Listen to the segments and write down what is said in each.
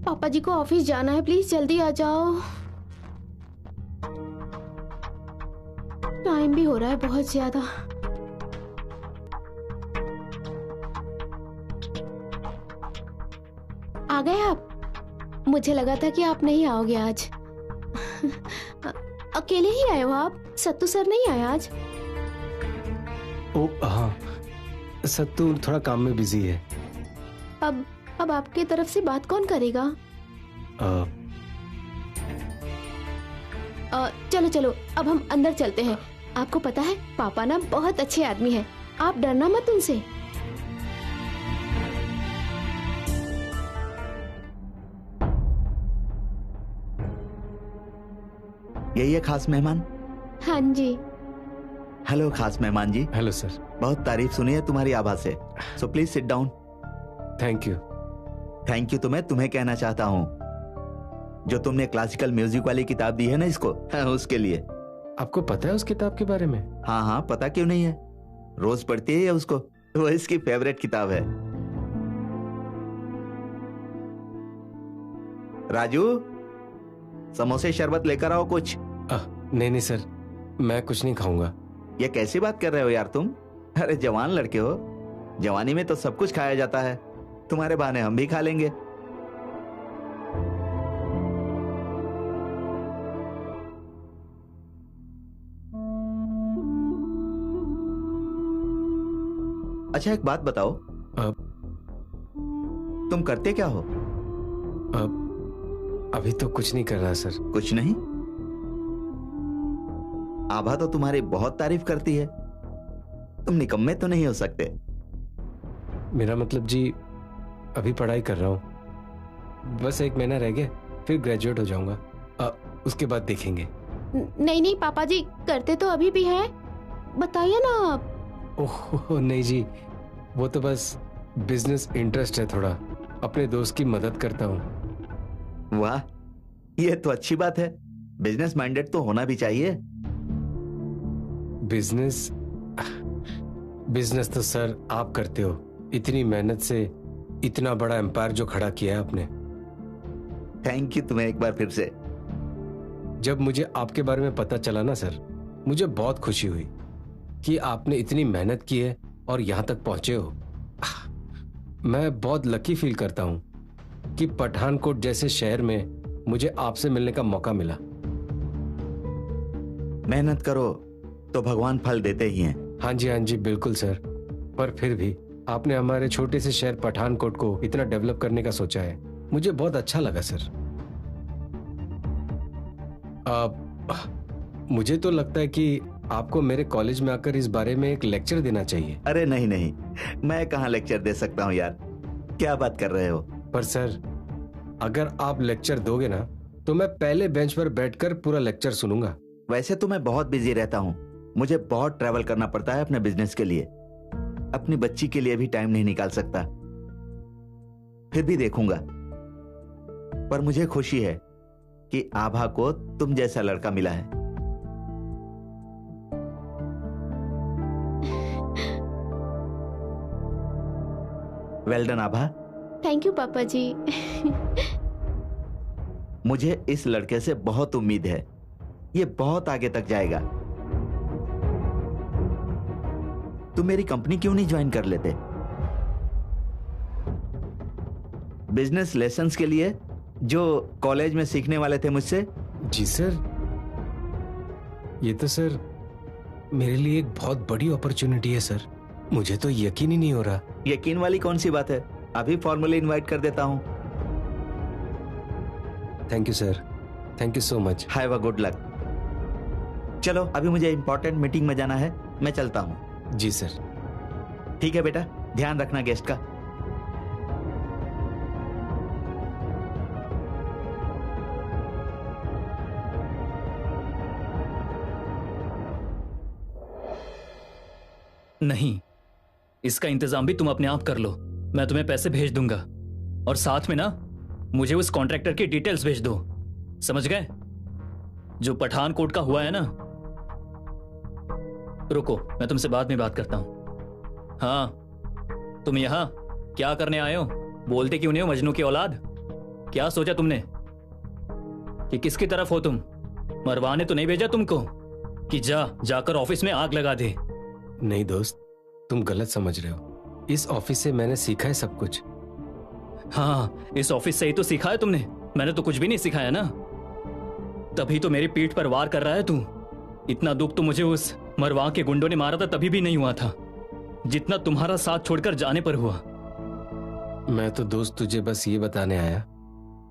पापा जी को ऑफिस जाना है, प्लीज जल्दी आ जाओ। टाइम भी हो रहा है बहुत ज्यादा। आ गए आप? मुझे लगा था कि आप नहीं आओगे आज। अकेले ही आए हो आप? सत्तू सर नहीं आए आज? ओ हाँ, सत्तू थोड़ा काम में बिजी है। अब आपकी तरफ से बात कौन करेगा? चलो चलो, अब हम अंदर चलते हैं। आपको पता है पापा ना बहुत अच्छे आदमी हैं, आप डरना मत उनसे। यही है खास मेहमान? हाँ जी। हेलो खास मेहमान जी। Hello sir. बहुत तारीफ सुनी है तुम्हारी आभा से, so please sit down. Thank you. Thank you तो मैं तुम्हें कहना चाहता हूँ, जो तुमने क्लासिकल म्यूजिक वाली किताब दी है ना इसको, उसके लिए। आपको पता है उस किताब के बारे में? हाँ हाँ, पता क्यों नहीं है, रोज पढ़ती है उसको, वो इसकी फेवरेट किताब है। राजू, समोसे शरबत लेकर आओ कुछ। नहीं नहीं सर, मैं कुछ नहीं खाऊंगा। ये कैसी बात कर रहे हो यार तुम? अरे जवान लड़के हो, जवानी में तो सब कुछ खाया जाता है, तुम्हारे बहाने हम भी खा लेंगे। अच्छा एक बात बताओ, तुम करते क्या हो? अभी तो कुछ नहीं कर रहा सर। कुछ नहीं? आभा तो तुम्हारी बहुत तारीफ करती है, तुम निकम्मे तो नहीं हो सकते। मेरा मतलब जी, अभी पढ़ाई कर रहा हूँ, बस 1 महीना रह गया, फिर ग्रेजुएट हो जाऊंगा। उसके बाद देखेंगे। नहीं नहीं पापा जी, करते तो अभी भी हैं, बताइए ना आप। ओह नहीं जी, वो तो बस बिजनेस इंटरेस्ट है थोड़ा, अपने दोस्त की मदद करता हूँ। वाह, ये तो अच्छी बात है, बिजनेस माइंडेड तो होना भी चाहिए। बिजनेस तो सर आप करते हो, इतनी मेहनत से इतना बड़ा एम्पायर जो खड़ा किया है आपने। थैंक यू तुम्हें एक बार फिर से। जब मुझे आपके बारे में पता चला ना सर, मुझे बहुत खुशी हुई कि आपने इतनी मेहनत की है और यहां तक पहुंचे हो। मैं बहुत लकी फील करता हूं कि पठानकोट जैसे शहर में मुझे आपसे मिलने का मौका मिला। मेहनत करो तो भगवान फल देते ही हैं। हाँ जी बिल्कुल सर, पर फिर भी आपने हमारे छोटे से शहर पठानकोट को इतना डेवलप करने का सोचा है, मुझे बहुत अच्छा लगा सर। मुझे तो लगता है कि आपको मेरे कॉलेज में आकर इस बारे में एक लेक्चर देना चाहिए। अरे नहीं नहीं, मैं कहाँ लेक्चर दे सकता हूँ यार, क्या बात कर रहे हो? पर सर, अगर आप लेक्चर दोगे ना तो मैं पहले बेंच पर बैठकर पूरा लेक्चर सुनूंगा। वैसे तो मैं बहुत बिजी रहता हूँ, मुझे बहुत ट्रैवल करना पड़ता है अपने बिजनेस के लिए, अपनी बच्ची के लिए भी टाइम नहीं निकाल सकता। फिर भी देखूंगा, पर मुझे खुशी है कि आभा को तुम जैसा लड़का मिला है। Well done Abha. Thank you पापा जी। मुझे इस लड़के से बहुत उम्मीद है, ये बहुत आगे तक जाएगा। तुम मेरी कंपनी क्यों नहीं ज्वाइन कर लेते? बिजनेस लेसन्स के लिए जो कॉलेज में सीखने वाले थे मुझसे। जी सर, ये तो सर मेरे लिए एक बहुत बड़ी अपॉर्चुनिटी है सर, मुझे तो यकीन ही नहीं हो रहा। यकीन वाली कौन सी बात है, अभी फॉर्मली इनवाइट कर देता हूं। Thank you sir, thank you so much. Have a good luck. चलो अभी मुझे इंपॉर्टेंट मीटिंग में जाना है, मैं चलता हूं। जी सर। ठीक है बेटा, ध्यान रखना गेस्ट का। नहीं, इसका इंतजाम भी तुम अपने आप कर लो, मैं तुम्हें पैसे भेज दूंगा, और साथ में ना मुझे उस कॉन्ट्रैक्टर की डिटेल्स भेज दो, समझ गए? जो पठानकोट का हुआ है ना। रुको, मैं तुमसे बाद में बात करता हूं। हाँ, तुम यहां क्या करने आए हो? बोलते क्यों नहीं हो मजनू की औलाद? क्या सोचा तुमने कि किसकी तरफ हो तुम? मरवा ने तो नहीं भेजा तुमको कि जाकर ऑफिस में आग लगा दे? नहीं दोस्त, तुम गलत समझ रहे हो। इस ऑफिस से मैंने सीखा है सब कुछ। हाँ, इस ऑफिस से ही तो सीखा है तुमने। मैंने तो कुछ भी नहीं सिखाया ना। तभी तो मेरी पीठ पर वार कर रहा है तू। इतना दुख तो मुझे उस मरवा के गुंडों ने मारा था तभी भी नहीं हुआ था, जितना तुम्हारा साथ छोड़कर जाने पर हुआ। मैं तो दोस्त तुझे बस ये बताने आया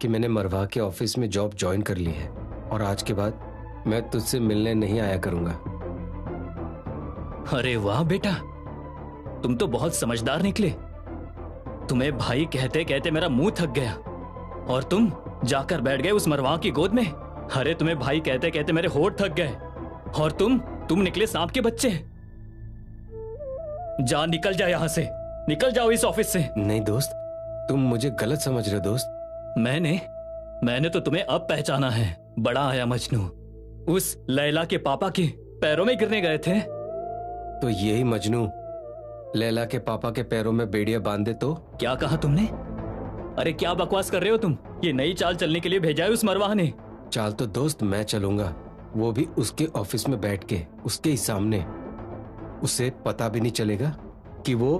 कि मैंने मरवा के ऑफिस में जॉब ज्वाइन कर ली है और आज के बाद मैं तुझसे मिलने नहीं आया करूंगा। अरे वाह बेटा, तुम तो बहुत समझदार निकले। तुम्हें भाई कहते कहते मेरा मुंह थक गया और तुम जाकर बैठ गए उस मरवा की गोद में। अरे तुम्हें भाई कहते कहते मेरे होठ थक गए और तुम निकले सांप के बच्चे। जा, निकल जा यहां से, निकल जाओ इस ऑफिस से। नहीं दोस्त, तुम मुझे गलत समझ रहे हो दोस्त। मैंने तो तुम्हें अब पहचाना है। बड़ा आया मजनू, उस लैला के पापा के पैरों में गिरने गए थे। तो यही मजनू लैला के पापा के पैरों में बेड़ियां बांध दे तो? क्या कहा तुमने? अरे क्या बकवास कर रहे हो तुम? ये नई चाल चलने के लिए भेजा है उस मरवाह ने। चाल तो दोस्त मैं चलूंगा, वो भी उसके ऑफिस में बैठ के, उसके ही सामने। उसे पता भी नहीं चलेगा कि वो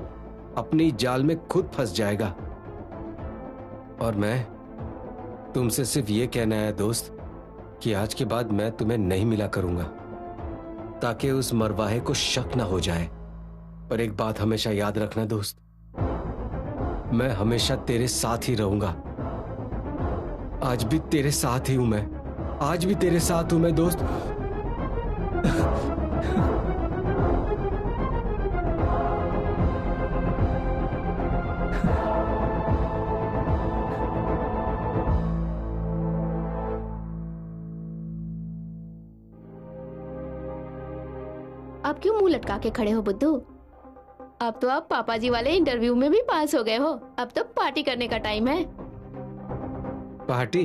अपनी जाल में खुद फंस जाएगा। और मैं तुमसे सिर्फ ये कहना है दोस्त कि आज के बाद मैं तुम्हें नहीं मिला करूंगा, ताकि उस मरवाहे को शक ना हो जाए। पर एक बात हमेशा याद रखना दोस्त, मैं हमेशा तेरे साथ ही रहूंगा। आज भी तेरे साथ ही हूं मैं, आज भी तेरे साथ हूं मैं दोस्त। अब क्यों मुंह लटका के खड़े हो बुद्धू? अब तो आप पापा जी वाले इंटरव्यू में भी पास हो गए हो। अब तो पार्टी करने का टाइम है। पार्टी?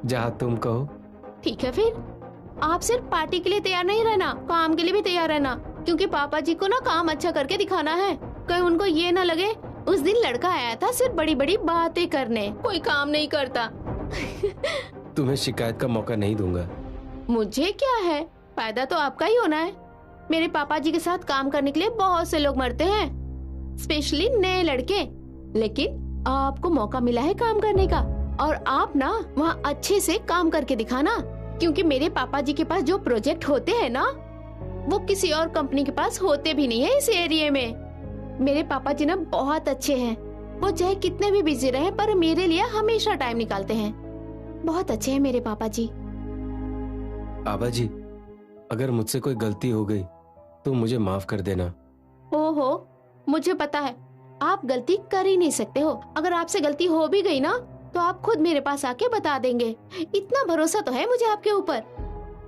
जहां तुम कहो। ठीक है, फिर आप सिर्फ पार्टी के लिए तैयार नहीं रहना, काम के लिए भी तैयार रहना, क्योंकि पापा जी को ना काम अच्छा करके दिखाना है। कहीं उनको ये ना लगे उस दिन लड़का आया था सिर्फ बड़ी बड़ी बातें करने, कोई काम नहीं करता। तुम्हें शिकायत का मौका नहीं दूंगा। मुझे क्या है, फायदा तो आपका ही होना है। मेरे पापा जी के साथ काम करने के लिए बहुत से लोग मरते हैं, स्पेशली नए लड़के, लेकिन आपको मौका मिला है काम करने का। और आप ना वहाँ अच्छे से काम करके दिखाना, क्योंकि मेरे पापा जी के पास जो प्रोजेक्ट होते हैं ना, वो किसी और कंपनी के पास होते भी नहीं है इस एरिया में। मेरे पापा जी ना बहुत अच्छे हैं, वो चाहे कितने भी बिजी रहे पर मेरे लिए हमेशा टाइम निकालते हैं। बहुत अच्छे हैं मेरे पापा जी। आबा जी, अगर मुझसे कोई गलती हो गई तो मुझे माफ कर देना। ओहो, मुझे पता है आप गलती कर ही नहीं सकते हो। अगर आपसे गलती हो भी गई ना तो आप खुद मेरे पास आके बता देंगे, इतना भरोसा तो है मुझे आपके ऊपर।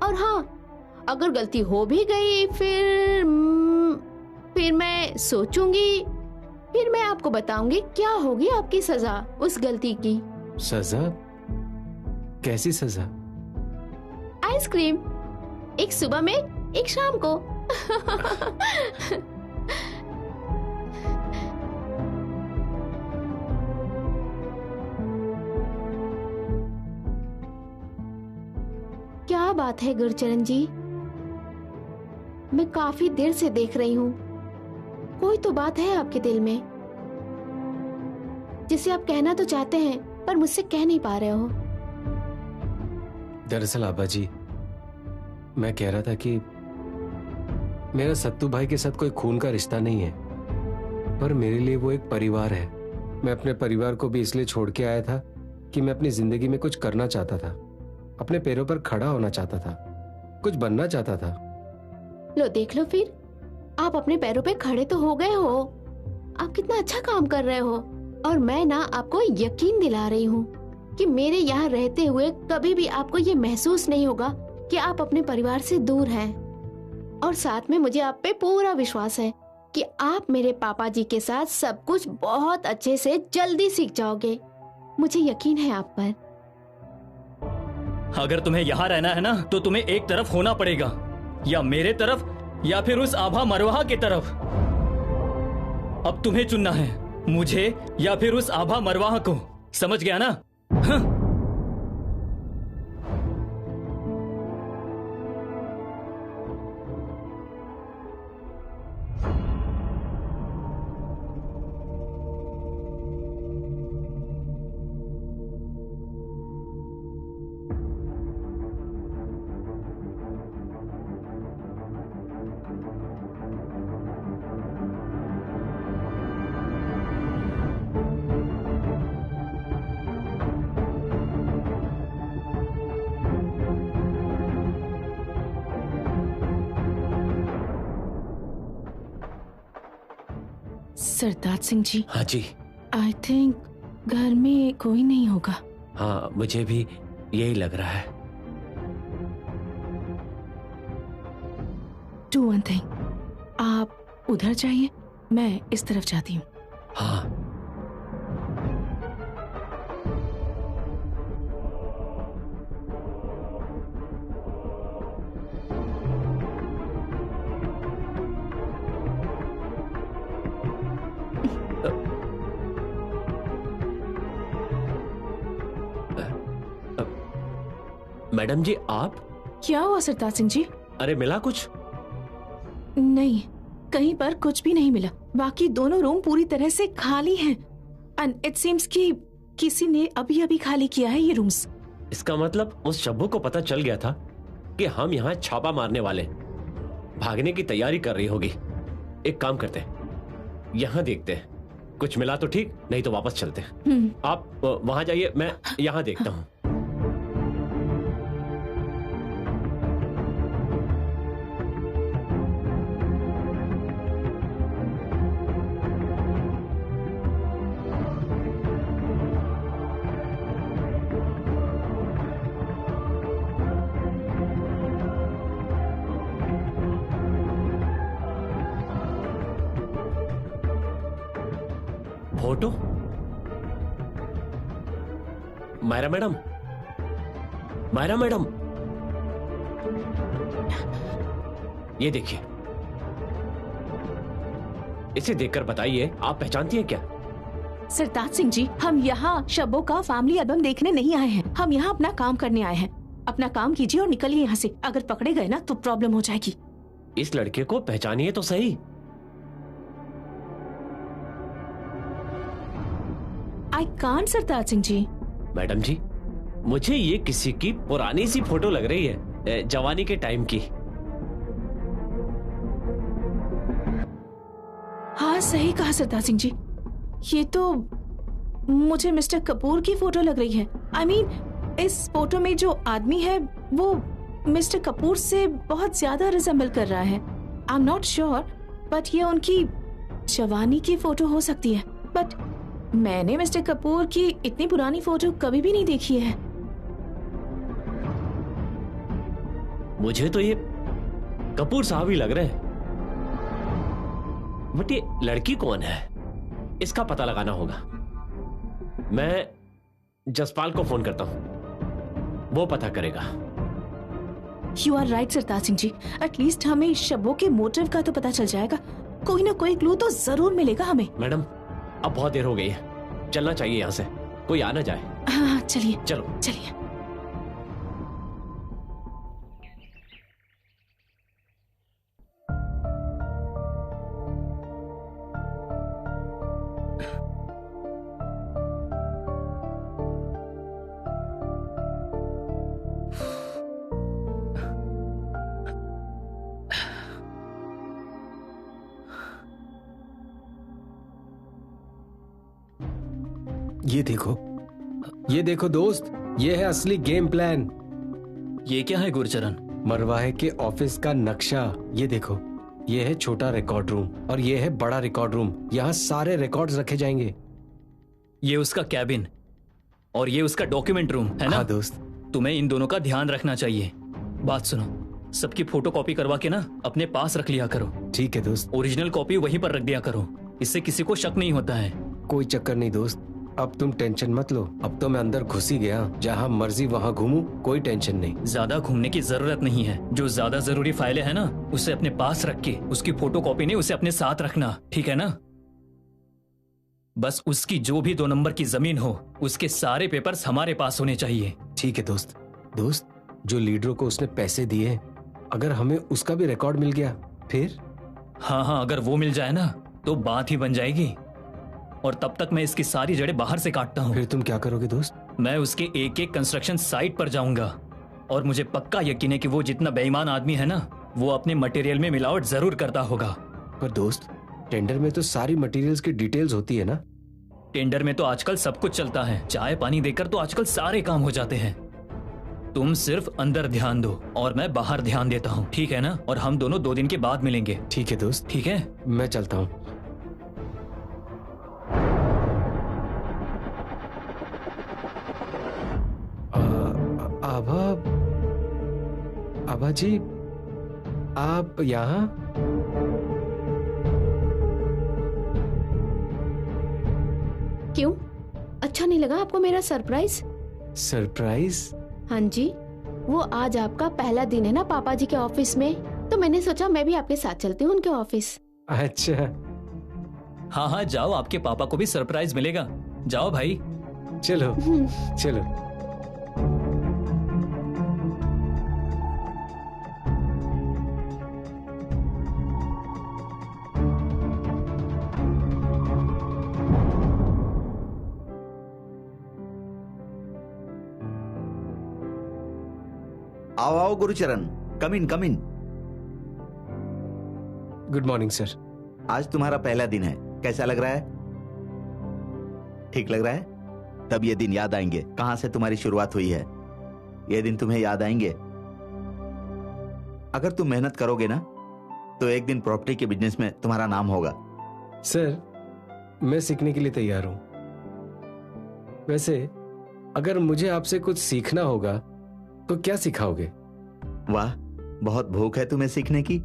और हाँ, अगर गलती हो भी गई फिर मैं सोचूंगी, फिर मैं आपको बताऊंगी क्या होगी आपकी सजा उस गलती की। सजा? कैसी सजा? आइसक्रीम, एक सुबह में एक शाम को। क्या बात है गुरचरण जी, मैं काफी देर से देख रही हूँ, कोई तो बात है आपके दिल में जिसे आप कहना तो चाहते हैं पर मुझसे कह नहीं पा रहे हो। दरअसल आबा जी, मैं कह रहा था कि मेरा सत्तू भाई के साथ कोई खून का रिश्ता नहीं है, पर मेरे लिए वो एक परिवार है। मैं अपने परिवार को भी इसलिए छोड़ के आया था कि मैं अपनी जिंदगी में कुछ करना चाहता था, अपने पैरों पर खड़ा होना चाहता था, कुछ बनना चाहता था। लो देख लो, फिर आप अपने पैरों पे खड़े तो हो गए हो। आप कितना अच्छा काम कर रहे हो। और मैं ना आपको यकीन दिला रही हूँ कि मेरे यहाँ रहते हुए कभी भी आपको ये महसूस नहीं होगा कि आप अपने परिवार से दूर हैं। और साथ में मुझे आप पे पूरा विश्वास है कि आप मेरे पापा जी के साथ सब कुछ बहुत अच्छे से जल्दी सीख जाओगे। मुझे यकीन है आप पर। अगर तुम्हें यहाँ रहना है ना तो तुम्हें एक तरफ होना पड़ेगा, या मेरे तरफ या फिर उस आभा मरवाहा की तरफ। अब तुम्हें चुनना है, मुझे या फिर उस आभा मरवाहा को। समझ गया ना? हाँ? सरताज सिंह जी, हाँ जी। आई थिंक घर में कोई नहीं होगा। हाँ, मुझे भी यही लग रहा है। डू वन थिंग, आप उधर जाइए, मैं इस तरफ जाती हूँ। हाँ। मैडम जी, आप? क्या हुआ सरताज सिंह जी? अरे मिला कुछ? नहीं, कहीं पर कुछ भी नहीं मिला। बाकी दोनों रूम पूरी तरह से खाली हैं। एंड इट सीम्स कि किसी ने अभी अभी खाली किया है ये रूम्स। इसका मतलब उस शब्बू को पता चल गया था कि हम यहाँ छापा मारने वाले, भागने की तैयारी कर रही होगी। एक काम करते हैं, यहाँ देखते हैं, कुछ मिला तो ठीक, नहीं तो वापस चलते हैं। आप वहां जाइए, मैं यहाँ देखता हूँ। Photo? Myra madam, Myra madam, ये देखिए, इसे देखकर बताइए, आप पहचानती हैं क्या? सरताज सिंह जी, हम यहाँ शब्बों का फैमिली एल्बम देखने नहीं आए हैं। हम यहाँ अपना काम करने आए हैं। अपना काम कीजिए और निकलिए यहाँ से। अगर पकड़े गए ना तो प्रॉब्लम हो जाएगी। इस लड़के को पहचानिए तो सही। I can't Sartaj Singh ji. Madam ji, मुझे ये किसी की पुरानी सी फोटो लग रही है, जवानी के टाइम की। हाँ, सही कहा सरताज सिंह जी। ये तो मुझे मिस्टर कपूर की फोटो लग रही है। आई मीन, इस फोटो में जो आदमी है वो मिस्टर कपूर से बहुत ज्यादा रिजेंबल कर रहा है। I am not sure, but ये उनकी जवानी की फोटो हो सकती है। बट मैंने मिस्टर कपूर की इतनी पुरानी फोटो कभी भी नहीं देखी है। मुझे तो ये कपूर साहब ही लग रहे हैं। बट ये लड़की कौन है, इसका पता लगाना होगा। मैं जसपाल को फोन करता हूं, वो पता करेगा। You are right Sartaj Singh ji. At least हमें शब्बों के मोटिव का तो पता चल जाएगा। कोई ना कोई क्लू तो जरूर मिलेगा हमें। मैडम, अब बहुत देर हो गई है, चलना चाहिए यहाँ से, कोई आ ना जाए। हाँ, चलिए। चलो चलिए। ये देखो दोस्त, ये है असली गेम प्लान। ये क्या है गुरचरण? मरवाहे के ऑफिस का नक्शा। ये देखो, ये है छोटा रिकॉर्ड रूम और ये है बड़ा रिकॉर्ड रूम। यहाँ सारे रिकॉर्ड्स रखे जाएंगे। ये उसका कैबिन और ये उसका डॉक्यूमेंट रूम है ना? हाँ दोस्त। तुम्हें इन दोनों का ध्यान रखना चाहिए। बात सुनो, सबकी फोटो कॉपी करवा के ना अपने पास रख लिया करो। ठीक है दोस्त। ओरिजिनल कॉपी वहीं पर रख दिया करो, इससे किसी को शक नहीं होता है। कोई चक्कर नहीं दोस्त, अब तुम टेंशन मत लो। अब तो मैं अंदर घुस ही गया, जहाँ मर्जी वहाँ घूमूं, कोई टेंशन नहीं। ज्यादा घूमने की जरूरत नहीं है। जो ज्यादा जरूरी फाइलें है ना, उसे अपने पास रख के उसकी फोटो कॉपी नहीं, उसे अपने साथ रखना, ठीक है ना? बस उसकी जो भी 2 नंबर की जमीन हो उसके सारे पेपर्स हमारे पास होने चाहिए। ठीक है दोस्त। दोस्त, जो लीडरों को उसने पैसे दिए, अगर हमें उसका भी रिकॉर्ड मिल गया फिर? हाँ, अगर वो मिल जाए ना तो बात ही बन जाएगी। और तब तक मैं इसकी सारी जड़ें बाहर से काटता हूँ। फिर तुम क्या करोगे दोस्त? मैं उसके एक एक कंस्ट्रक्शन साइट पर जाऊंगा और मुझे पक्का यकीन है कि वो जितना बेईमान आदमी है ना, वो अपने मटेरियल में मिलावट जरूर करता होगा। पर दोस्त, टेंडर में तो सारी मटेरियल्स की डिटेल्स होती है ना? टेंडर में तो आजकल सब कुछ चलता है, चाय पानी देकर तो आजकल सारे काम हो जाते हैं। तुम सिर्फ अंदर ध्यान दो और मैं बाहर ध्यान देता हूँ, ठीक है ना? और हम दोनों 2 दिन के बाद मिलेंगे। ठीक है दोस्त। ठीक है, मैं चलता हूँ। आभा, आभा जी, आप यहाँ? क्यों, अच्छा नहीं लगा आपको मेरा सरप्राइज? सरप्राइज? हाँ जी, वो आज आपका पहला दिन है ना पापा जी के ऑफिस में, तो मैंने सोचा मैं भी आपके साथ चलती हूँ उनके ऑफिस। अच्छा। हाँ, जाओ, आपके पापा को भी सरप्राइज मिलेगा। जाओ भाई। चलो चलो। आओ आओ Gurucharan, come in come in. Good morning sir. आज तुम्हारा पहला दिन है, कैसा लग रहा है? ठीक लग रहा है? तब ये दिन याद आएंगे कहां से तुम्हारी शुरुआत हुई है। ये दिन तुम्हें याद आएंगे। अगर तुम मेहनत करोगे ना तो एक दिन प्रॉपर्टी के बिजनेस में तुम्हारा नाम होगा। सर, मैं सीखने के लिए तैयार हूं। वैसे अगर मुझे आपसे कुछ सीखना होगा तो क्या सिखाओगे? वाह, बहुत भूख है तुम्हें सीखने की।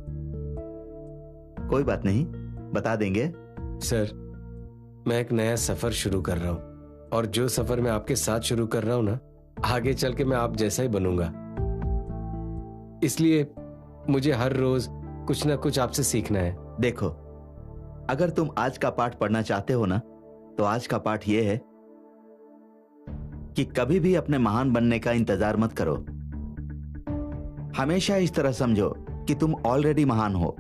कोई बात नहीं, बता देंगे। सर, मैं एक नया सफर शुरू कर रहा हूं और जो सफर मैं आपके साथ शुरू कर रहा हूं ना, आगे चल के मैं आप जैसा ही बनूंगा। इसलिए मुझे हर रोज कुछ ना कुछ आपसे सीखना है। देखो, अगर तुम आज का पाठ पढ़ना चाहते हो ना, तो आज का पाठ यह है कि कभी भी अपने महान बनने का इंतजार मत करो। हमेशा इस तरह समझो कि तुम ऑलरेडी महान हो।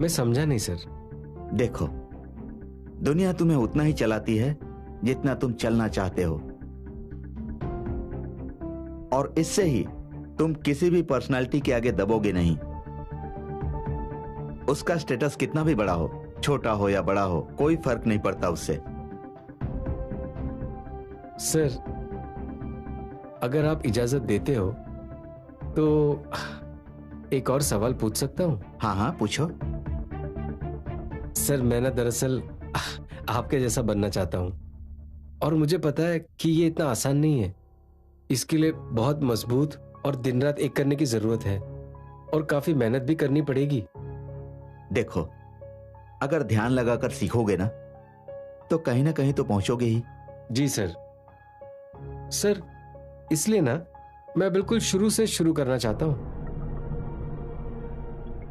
मैं समझा नहीं सर। देखो, दुनिया तुम्हें उतना ही चलाती है जितना तुम चलना चाहते हो, और इससे ही तुम किसी भी पर्सनालिटी के आगे दबोगे नहीं। उसका स्टेटस कितना भी बड़ा हो, छोटा हो या बड़ा हो, कोई फर्क नहीं पड़ता उससे। सर, अगर आप इजाजत देते हो तो एक और सवाल पूछ सकता हूं? हाँ, पूछो। सर, मैं ना दरअसल आपके जैसा बनना चाहता हूं, और मुझे पता है कि ये इतना आसान नहीं है। इसके लिए बहुत मजबूत और दिन रात एक करने की जरूरत है, और काफी मेहनत भी करनी पड़ेगी। देखो, अगर ध्यान लगाकर सीखोगे ना तो कहीं ना कहीं तो पहुंचोगे ही। जी सर। सर, इसलिए ना मैं बिल्कुल शुरू से शुरू करना चाहता हूं।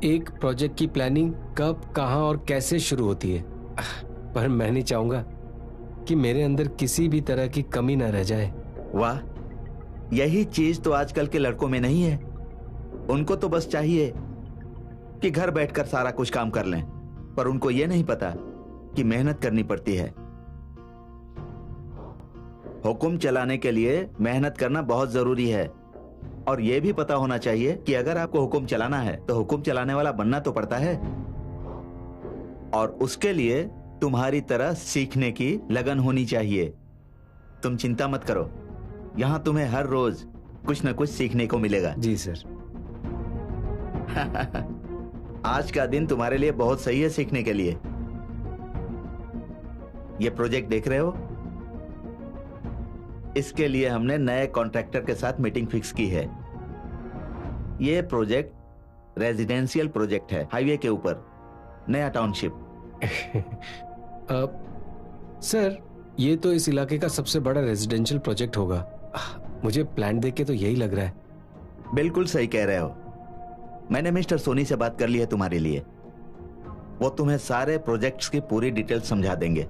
एक प्रोजेक्ट की प्लानिंग कब, कहां और कैसे शुरू होती है, पर मैं नहीं चाहूंगा कि मेरे अंदर किसी भी तरह की कमी ना रह जाए। वाह, यही चीज तो आजकल के लड़कों में नहीं है। उनको तो बस चाहिए कि घर बैठकर सारा कुछ काम कर लें, पर उनको यह नहीं पता कि मेहनत करनी पड़ती है। हुक्म चलाने के लिए मेहनत करना बहुत जरूरी है, और यह भी पता होना चाहिए कि अगर आपको हुक्म चलाना है तो हुक्म चलाने वाला बनना तो पड़ता है, और उसके लिए तुम्हारी तरह सीखने की लगन होनी चाहिए। तुम चिंता मत करो, यहां तुम्हें हर रोज कुछ न कुछ सीखने को मिलेगा। जी सर। आज का दिन तुम्हारे लिए बहुत सही है सीखने के लिए। ये प्रोजेक्ट देख रहे हो, इसके लिए हमने नए कॉन्ट्रैक्टर के साथ मीटिंग फिक्स की है। ये प्रोजेक्ट रेजिडेंशियल प्रोजेक्ट है, हाईवे के ऊपर, नया टाउनशिप। सर, ये तो इस इलाके का सबसे बड़ा रेजिडेंशियल प्रोजेक्ट होगा। मुझे प्लान देख के तो यही लग रहा है। बिल्कुल सही कह रहे हो। मैंने मिस्टर सोनी से बात कर ली है तुम्हारे लिए। वो तुम्हें सारे प्रोजेक्ट्स की पूरी डिटेल समझा देंगे।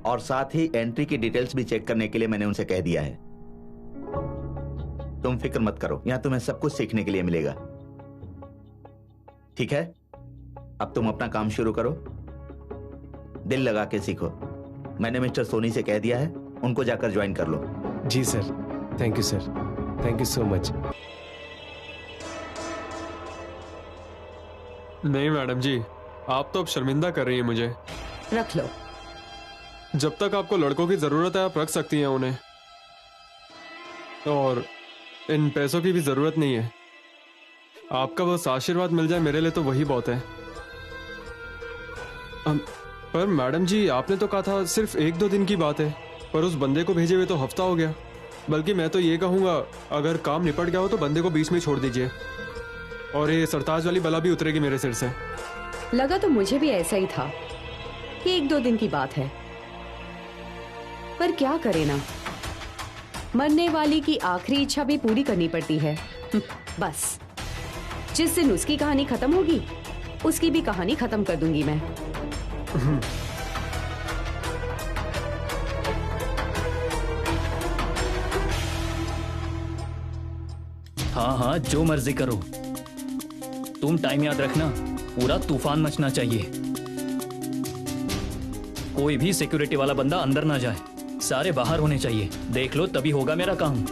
और साथ ही एंट्री की डिटेल्स भी चेक करने के लिए मैंने उनसे कह दिया है। तुम फिक्र मत करो, यहां तुम्हें सब कुछ सीखने के लिए मिलेगा। ठीक है, अब तुम अपना काम शुरू करो, दिल लगा के सीखो। मैंने मिस्टर सोनी से कह दिया है, उनको जाकर ज्वाइन कर लो। जी sir, thank you sir, thank you so much. नहीं मैडम जी, आप तो अब शर्मिंदा कर रही हैं मुझे। रख लो। जब तक आपको लड़कों की जरूरत है आप रख सकती हैं उन्हें, और इन पैसों की भी जरूरत नहीं है। आपका बस आशीर्वाद मिल जाए मेरे लिए तो वही बहुत है। पर मैडम जी, आपने तो कहा था सिर्फ 1-2 दिन की बात है, पर उस बंदे को भेजे हुए तो हफ्ता हो गया। बल्कि मैं तो ये कहूँगा, अगर काम निपट गया हो तो बंदे को बीच में छोड़ दीजिए, और ये सरताज वाली बला भी उतरेगी मेरे सिर से। लगा तो मुझे भी ऐसा ही था कि 1-2 दिन की बात है, पर क्या करे ना, मरने वाली की आखिरी इच्छा भी पूरी करनी पड़ती है। बस जिस दिन उसकी कहानी खत्म होगी, उसकी भी कहानी खत्म कर दूंगी मैं। हाँ हाँ, जो मर्जी करो, तुम टाइम याद रखना, पूरा तूफान मचना चाहिए। कोई भी सिक्योरिटी वाला बंदा अंदर ना जाए, सारे बाहर होने चाहिए। देख लो, तभी होगा मेरा काम।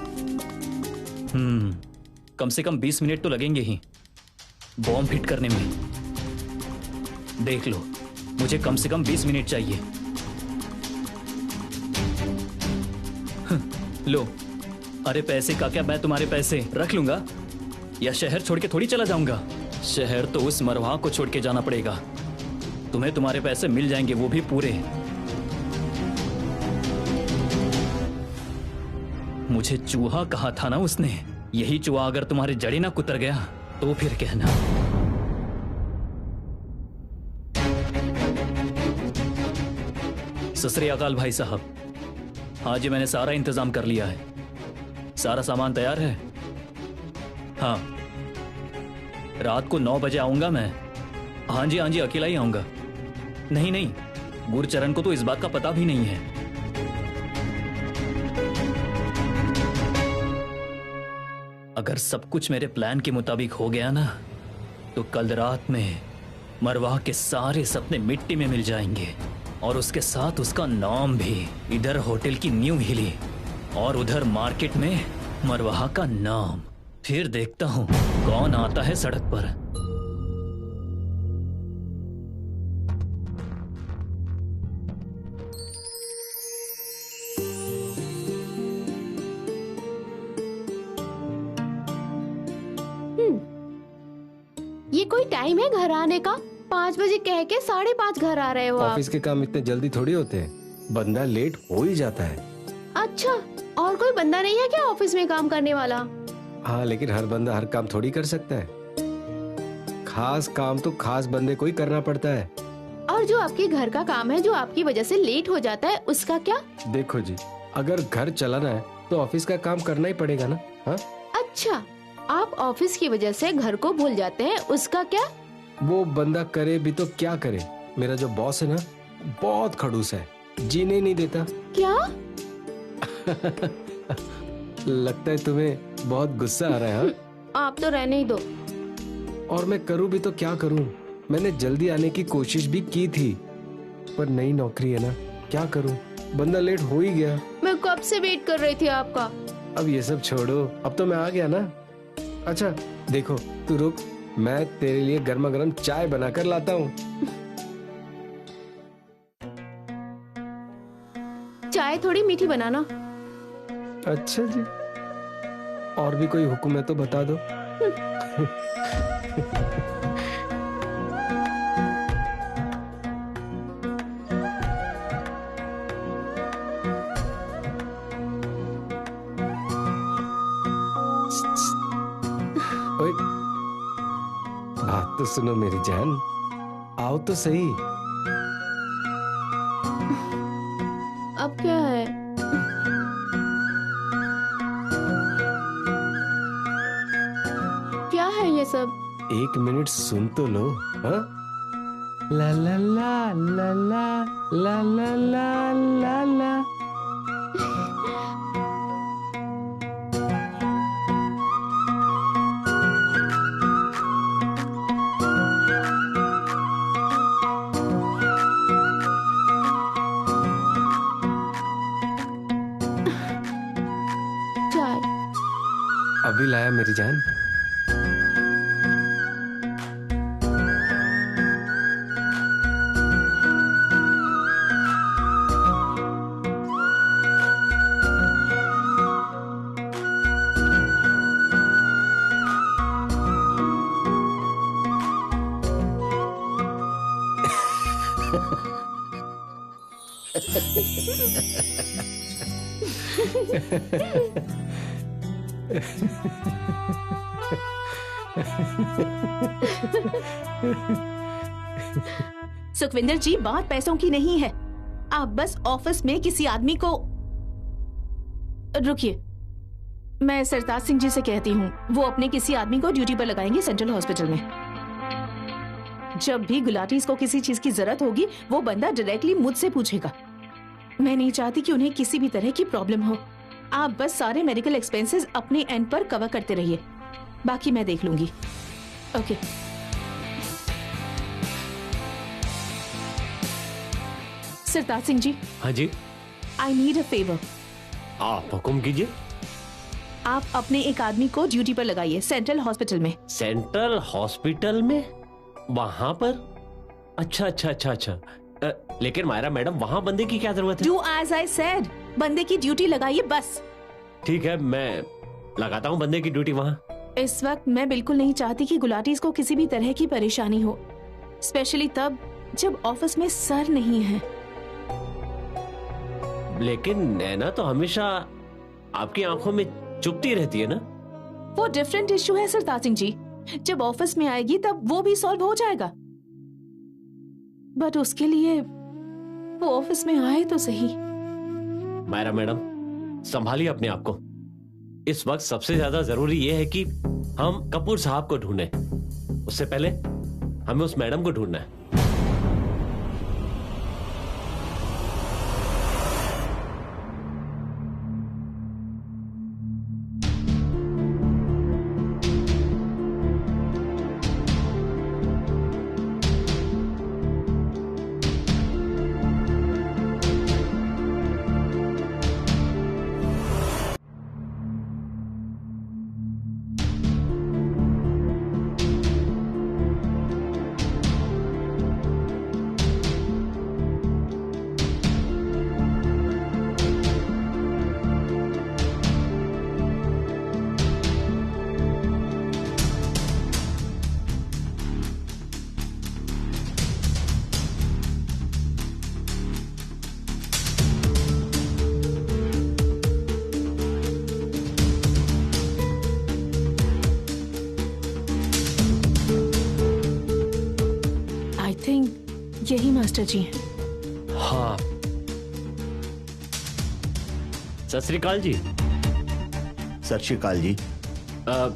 कम से कम 20 मिनट तो लगेंगे ही बॉम्ब फिट करने में। देख लो, मुझे कम से कम 20 मिनट चाहिए। लो, अरे पैसे का क्या, मैं तुम्हारे पैसे रख लूंगा, या शहर छोड़ के थोड़ी चला जाऊंगा। शहर तो उस मरवा को छोड़ के जाना पड़ेगा। तुम्हें तुम्हारे पैसे मिल जाएंगे, वो भी पूरे। मुझे चूहा कहा था ना उसने, यही चूहा अगर तुम्हारे जड़े ना कुतर गया तो फिर कहना। सत श्री अकाल भाई साहब। हाँ जी, मैंने सारा इंतजाम कर लिया है, सारा सामान तैयार है। हाँ, रात को 9 बजे आऊंगा मैं। हाँ जी हाँ जी, अकेला ही आऊंगा। नहीं नहीं, गुरचरण को तो इस बात का पता भी नहीं है। अगर सब कुछ मेरे प्लान के मुताबिक हो गया ना, तो कल रात में मरवाह के सारे सपने मिट्टी में मिल जाएंगे, और उसके साथ उसका नाम भी। इधर होटल की न्यू हिली और उधर मार्केट में मरवाह का नाम। फिर देखता हूं कौन आता है सड़क पर। ये कोई टाइम है घर आने का? 5 बजे कह के 5:30 घर आ रहे हो आप। ऑफिस के काम इतने जल्दी थोड़ी होते हैं, बंदा लेट हो ही जाता है। अच्छा, और कोई बंदा नहीं है क्या ऑफिस में काम करने वाला? हाँ, लेकिन हर बंदा हर काम थोड़ी कर सकता है। खास काम तो खास बंदे को ही करना पड़ता है। और जो आपके घर का काम है, जो आपकी वजह से लेट हो जाता है, उसका क्या? देखो जी, अगर घर चलाना है तो ऑफिस का काम करना ही पड़ेगा ना। हाँ, अच्छा, आप ऑफिस की वजह से घर को भूल जाते हैं, उसका क्या? वो बंदा करे भी तो क्या करे, मेरा जो बॉस है ना, बहुत खड़ूस है, जीने नहीं देता। क्या? लगता है तुम्हें बहुत गुस्सा आ रहा है। हाँ? आप तो रहने ही दो। और मैं करूं भी तो क्या करूं? मैंने जल्दी आने की कोशिश भी की थी, पर नई नौकरी है ना, क्या करूं? बंदा लेट हो ही गया। मैं कब से वेट कर रही थी आपका। अब ये सब छोड़ो, अब तो मैं आ गया ना। अच्छा देखो, तू रुक, मैं तेरे लिए गर्मा गर्म चाय बनाकर लाता हूँ। चाय थोड़ी मीठी बनाना। अच्छा जी, और भी कोई हुक्म है तो बता दो। ओए, बात तो सुनो मेरी जान, आओ तो सही। अब क्या है? क्या है ये सब? 1 मिनट सुन तो लो। हाँ, ला ला ला ला ला ला ला ला ला ला। चाय। अभी लाया मेरी जान। सुखविंदर जी, बात पैसों की नहीं है। आप बस ऑफिस में किसी आदमी को, रुकिए, मैं सरताज सिंह जी से कहती हूँ, वो अपने किसी आदमी को ड्यूटी पर लगाएंगे सेंट्रल हॉस्पिटल में। जब भी गुलाटीज को किसी चीज की जरूरत होगी वो बंदा डायरेक्टली मुझसे पूछेगा। मैं नहीं चाहती कि उन्हें किसी भी तरह की प्रॉब्लम हो। आप बस सारे मेडिकल एक्सपेंसेस अपने एंड पर कवर करते रहिए, बाकी मैं देख लूंगी। ओके। सरताज सिंह जी। हाँ जी। I need a favour. आप हुक्म कीजिए। आप अपने एक आदमी को ड्यूटी पर लगाइए सेंट्रल हॉस्पिटल में। सेंट्रल हॉस्पिटल में? वहां पर? अच्छा अच्छा अच्छा अच्छा। लेकिन मायरा मैडम, वहां बंदे की क्या जरूरत है? डू एज आई सेड, बंदे की ड्यूटी लगाइए बस। ठीक है, मैं लगाता हूँ बंदे की ड्यूटी वहां। इस वक्त मैं बिल्कुल नहीं चाहती कि गुलाटीज को किसी भी तरह की परेशानी हो, स्पेशली तब जब ऑफिस में सर नहीं है। लेकिन नैना तो हमेशा आपकी आंखों में चुभती रहती है ना। वो डिफरेंट इश्यू है सरताज सिंह जी। जब ऑफिस में आएगी तब वो भी सॉल्व हो जाएगा, बट उसके लिए वो ऑफिस में आए तो सही। मायरा मैडम, संभालिए अपने आप को। इस वक्त सबसे ज्यादा जरूरी यह है कि हम कपूर साहब को ढूंढें। उससे पहले हमें उस मैडम को ढूंढना है। यही मास्टर जी हैं। हाँ। सत श्री अकाल जी। सत श्री अकाल जी।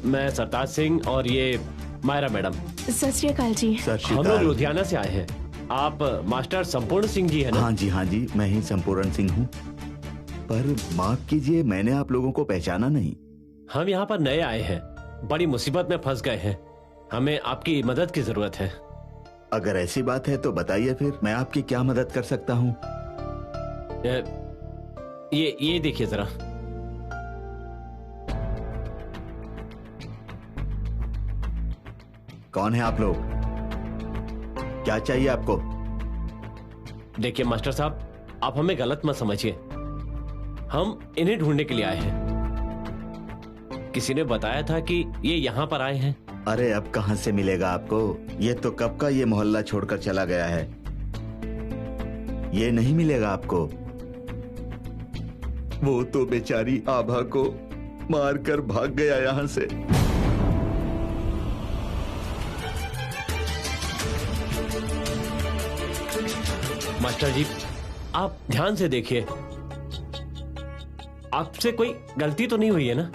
मैं सरताज सिंह और ये मायरा मैडम। सत श्री अकाल जी। सत श्री हम लोग अकाल। लुधियाना से आए हैं। आप मास्टर संपूर्ण सिंह जी है ना? हाँ जी, मैं ही संपूर्ण सिंह हूँ। पर माफ कीजिए, मैंने आप लोगों को पहचाना नहीं। हम यहाँ पर नए आए हैं, बड़ी मुसीबत में फंस गए हैं, हमें आपकी मदद की जरूरत है। अगर ऐसी बात है तो बताइए, फिर मैं आपकी क्या मदद कर सकता हूँ? ये देखिए जरा। कौन है आप लोग? क्या चाहिए आपको? देखिए मास्टर साहब, आप हमें गलत मत समझिए। हम इन्हें ढूंढने के लिए आए हैं। किसी ने बताया था कि ये यहाँ पर आए हैं। अरे अब कहां से मिलेगा आपको? ये तो कब का ये मोहल्ला छोड़कर चला गया है। ये नहीं मिलेगा आपको। वो तो बेचारी आभा को मारकर भाग गया यहां से। मास्टर जी, आप ध्यान से देखिए, आपसे कोई गलती तो नहीं हुई है ना?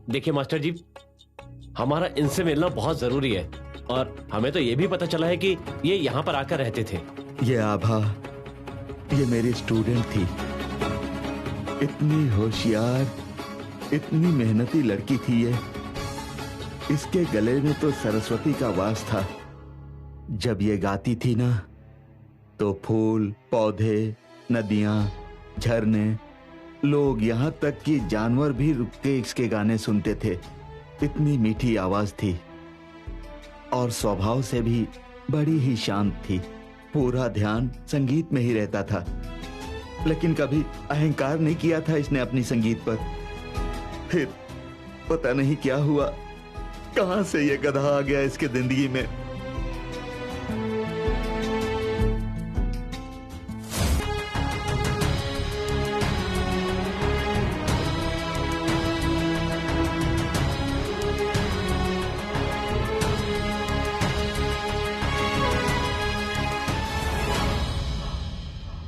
देखिए मास्टर जी, हमारा इनसे मिलना बहुत जरूरी है। और हमें तो ये भी पता चला है कि ये यहाँ पर आकर रहते थे। ये आभा, ये मेरी स्टूडेंट थी। इतनी होशियार, इतनी मेहनती लड़की थी ये। इसके गले में तो सरस्वती का वास था। जब ये गाती थी ना, तो फूल, पौधे, नदियां, झरने, लोग, यहाँ तक कि जानवर भी रुक के इसके गाने सुनते थे। इतनी मीठी आवाज थी और स्वभाव से भी बड़ी ही शांत थी। पूरा ध्यान संगीत में ही रहता था, लेकिन कभी अहंकार नहीं किया था इसने अपनी संगीत पर। फिर पता नहीं क्या हुआ, कहां से ये गधा आ गया इसके जिंदगी में।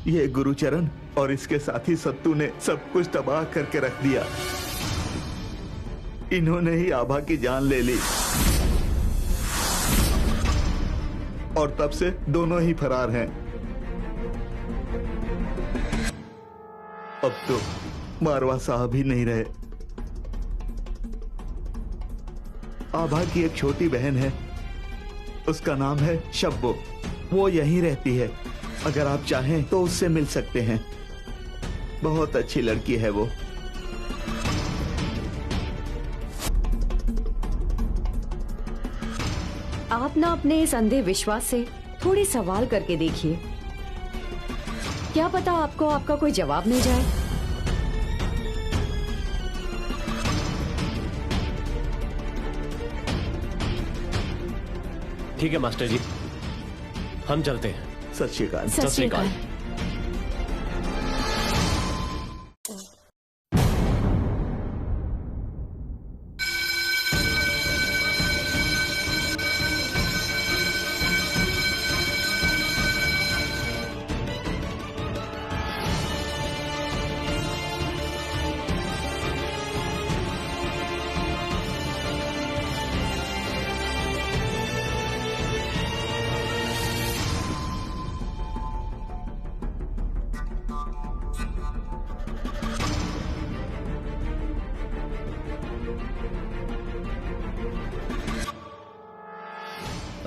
ये गुरुचरण और इसके साथी सत्तू ने सब कुछ तबाह करके रख दिया। इन्होंने ही आभा की जान ले ली और तब से दोनों ही फरार हैं। अब तो मारवा साहब ही नहीं रहे। आभा की एक छोटी बहन है, उसका नाम है शब्बो। वो यहीं रहती है, अगर आप चाहें तो उससे मिल सकते हैं। बहुत अच्छी लड़की है वो। आप ना अपने इस अंधे विश्वास से थोड़े सवाल करके देखिए, क्या पता आपको आपका कोई जवाब मिल जाए। ठीक है मास्टर जी, हम चलते हैं। सत श्री अकाल। सत श्री अकाल।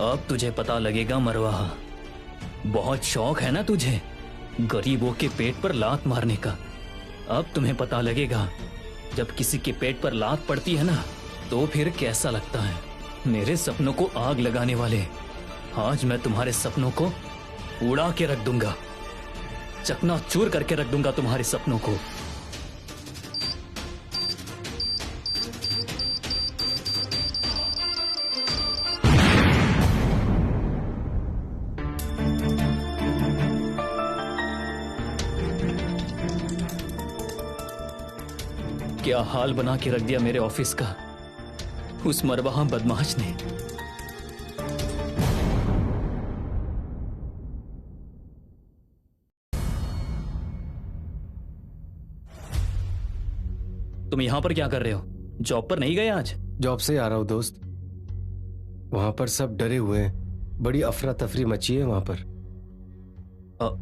अब तुझे पता लगेगा मरवाहा, बहुत शौक है ना तुझे गरीबों के पेट पर लात मारने का। अब तुम्हें पता लगेगा जब किसी के पेट पर लात पड़ती है ना, तो फिर कैसा लगता है। मेरे सपनों को आग लगाने वाले, आज मैं तुम्हारे सपनों को उड़ा के रख दूंगा, चकनाचूर करके रख दूंगा तुम्हारे सपनों को। क्या हाल बना के रख दिया मेरे ऑफिस का उस मरवाहा बदमाश ने। तुम यहां पर क्या कर रहे हो? जॉब पर नहीं गए आज? जॉब से आ रहा हूं दोस्त। वहां पर सब डरे हुए हैं, बड़ी अफरा तफरी मची है वहां पर।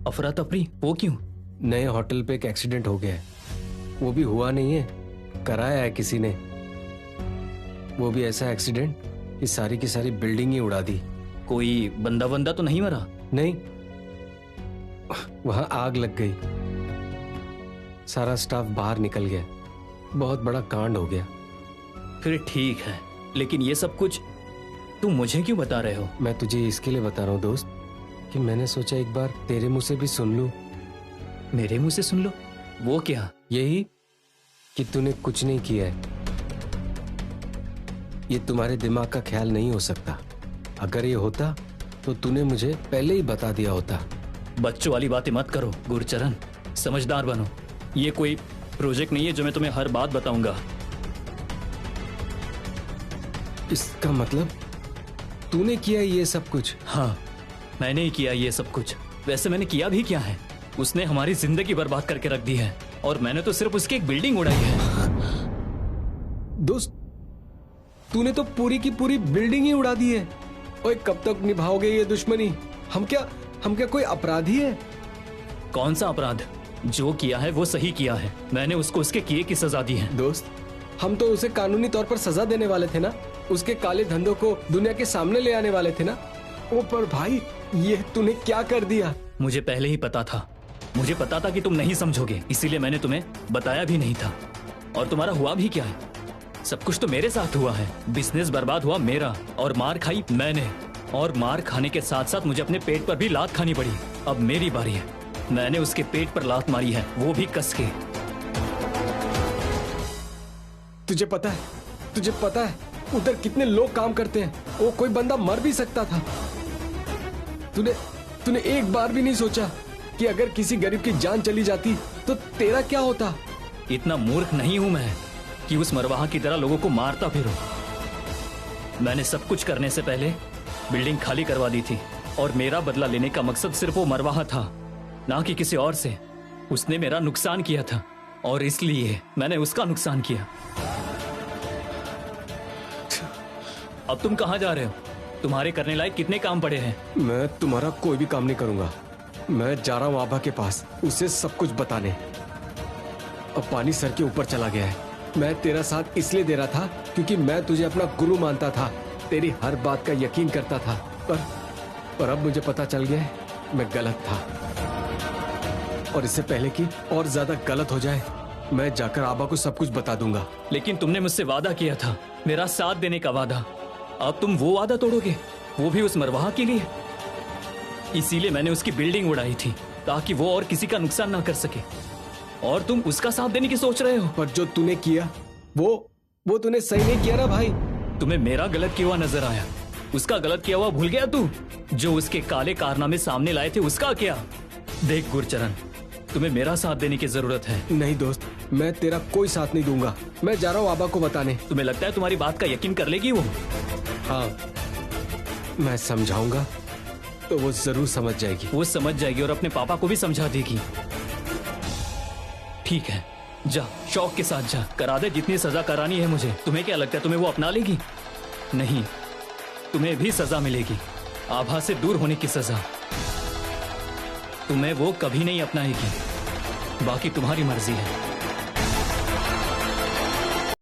अफरा तफरी? वो क्यों? नए होटल पे एक एक्सीडेंट हो गया है। वो भी हुआ नहीं है, कराया है किसी ने। वो भी ऐसा एक्सीडेंट कि सारी की सारी बिल्डिंग ही उड़ा दी। कोई बंदा बंदा तो नहीं मरा? नहीं, वहां आग लग गई, सारा स्टाफ बाहर निकल गया, बहुत बड़ा कांड हो गया। फिर ठीक है, लेकिन ये सब कुछ तुम मुझे क्यों बता रहे हो? मैं तुझे इसके लिए बता रहा हूँ दोस्त कि मैंने सोचा एक बार तेरे मुंह से भी सुन लूं। मेरे मुंह से सुन लो? वो क्या? यही कि तूने कुछ नहीं किया है। ये तुम्हारे दिमाग का ख्याल नहीं हो सकता। अगर ये होता तो तूने मुझे पहले ही बता दिया होता। बच्चों वाली बातें मत करो गुरचरण, समझदार बनो। ये कोई प्रोजेक्ट नहीं है जो मैं तुम्हें हर बात बताऊंगा। इसका मतलब तूने किया ये सब कुछ? हाँ, मैंने ही किया ये सब कुछ। वैसे मैंने किया भी क्या है? उसने हमारी जिंदगी बर्बाद करके रख दी है और मैंने तो सिर्फ उसकी एक बिल्डिंग उड़ाई है। दोस्त, तूने तो पूरी की पूरी बिल्डिंग ही उड़ा दी है। ओए कब तक निभाओगे ये दुश्मनी? हम क्या कोई अपराधी है? कौन सा अपराध? जो किया है वो सही किया है। मैंने उसको उसके किए की सजा दी है। दोस्त, हम तो उसे कानूनी तौर पर सजा देने वाले थे ना, उसके काले धंधों को दुनिया के सामने ले आने वाले थे ना। ओ पर भाई, ये तूने क्या कर दिया? मुझे पहले ही पता था। मुझे पता था कि तुम नहीं समझोगे, इसीलिए मैंने तुम्हें बताया भी नहीं था। और तुम्हारा हुआ भी क्या है? सब कुछ तो मेरे साथ हुआ है। बिजनेस बर्बाद हुआ मेरा, और मार खाई मैंने। और मार खाने के साथ साथ मुझे अपने पेट पर भी लात खानी पड़ी। अब मेरी बारी है। मैंने उसके पेट पर लात मारी है, वो भी कस के। तुझे पता है उधर कितने लोग काम करते हैं? वो कोई बंदा मर भी सकता था। तूने एक बार भी नहीं सोचा कि अगर किसी गरीब की जान चली जाती तो तेरा क्या होता? इतना मूर्ख नहीं हूं मैं कि उस मरवाहा की तरह लोगों को मारता फिरूं। मैंने सब कुछ करने से पहले बिल्डिंग खाली करवा दी थी, और मेरा बदला लेने का मकसद सिर्फ वो मरवाहा था, ना कि किसी और से। उसने मेरा नुकसान किया था, और इसलिए मैंने उसका नुकसान किया। अब तुम कहां जा रहे हो? तुम्हारे करने लायक कितने काम पड़े हैं? मैं तुम्हारा कोई भी काम नहीं करूंगा। मैं जा रहा हूं आभा के पास, उसे सब कुछ बताने। अब पानी सर के ऊपर चला गया है। मैं तेरा साथ इसलिए दे रहा था क्योंकि मैं तुझे अपना गुरु मानता था, तेरी हर बात का यकीन करता था। पर अब मुझे पता चल गया है, मैं गलत था। और इससे पहले कि और ज्यादा गलत हो जाए, मैं जाकर आभा को सब कुछ बता दूंगा। लेकिन तुमने मुझसे वादा किया था, मेरा साथ देने का वादा। अब तुम वो वादा तोड़ोगे, वो भी उस मरवाहा के लिए? इसीलिए मैंने उसकी बिल्डिंग उड़ाई थी, ताकि वो और किसी का नुकसान ना कर सके। और तुम उसका साथ देने की सोच रहे हो? पर जो तूने किया वो तूने सही नहीं किया ना भाई। तुम्हें मेरा गलत किया हुआ नजर आया, उसका गलत किया हुआ भूल गया तू? जो उसके काले कारनामे सामने लाए थे उसका क्या? देख गुरचरण, तुम्हें मेरा साथ देने की जरूरत है। नहीं दोस्त, मैं तेरा कोई साथ नहीं दूंगा। मैं जा रहा हूँ आभा को बताने। तुम्हें लगता है तुम्हारी बात का यकीन कर लेगी वो? हाँ, मैं समझाऊंगा तो वो जरूर समझ जाएगी। वो समझ जाएगी और अपने पापा को भी समझा देगी। ठीक है, जा, शौक के साथ जा, करा दे जितनी सजा करानी है मुझे। तुम्हें क्या लगता है तुम्हें वो अपना लेगी? नहीं, तुम्हें भी सजा मिलेगी, आभा से दूर होने की सजा। तुम्हें वो कभी नहीं अपनाएगी, बाकी तुम्हारी मर्जी है।